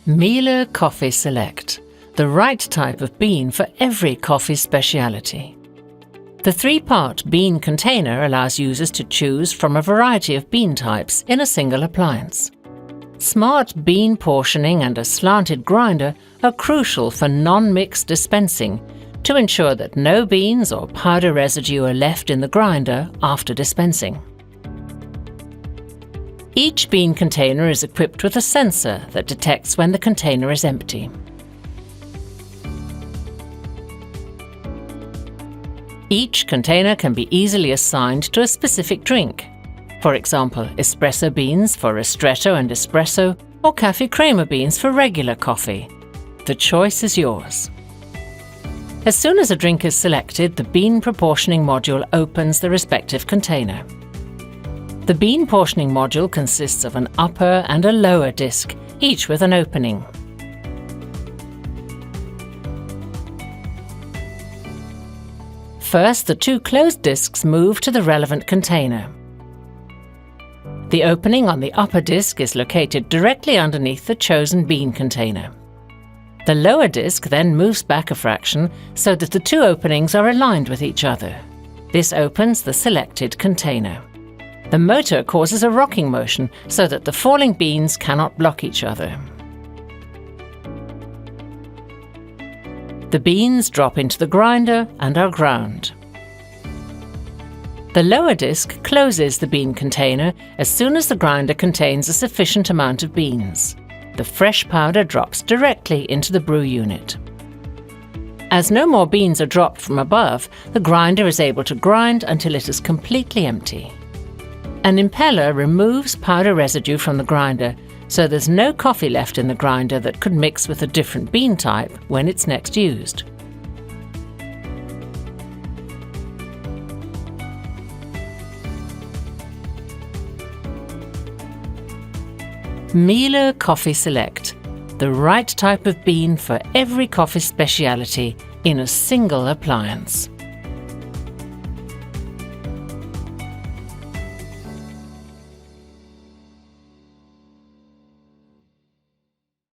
Miele Coffee Select, the right type of bean for every coffee speciality. The three-part bean container allows users to choose from a variety of bean types in a single appliance. Smart bean portioning and a slanted grinder are crucial for non-mix dispensing to ensure that no beans or powder residue are left in the grinder after dispensing. Each bean container is equipped with a sensor that detects when the container is empty. Each container can be easily assigned to a specific drink. For example, espresso beans for ristretto and espresso, or cafe crema beans for regular coffee. The choice is yours. As soon as a drink is selected, the bean proportioning module opens the respective container. The bean portioning module consists of an upper and a lower disc, each with an opening. First, the two closed discs move to the relevant container. The opening on the upper disc is located directly underneath the chosen bean container. The lower disc then moves back a fraction so that the two openings are aligned with each other. This opens the selected container. The motor causes a rocking motion so that the falling beans cannot block each other. The beans drop into the grinder and are ground. The lower disc closes the bean container as soon as the grinder contains a sufficient amount of beans. The fresh powder drops directly into the brew unit. As no more beans are dropped from above, the grinder is able to grind until it is completely empty. An impeller removes powder residue from the grinder, so there's no coffee left in the grinder that could mix with a different bean type when it's next used. Miele Coffee Select, the right type of bean for every coffee speciality in a single appliance.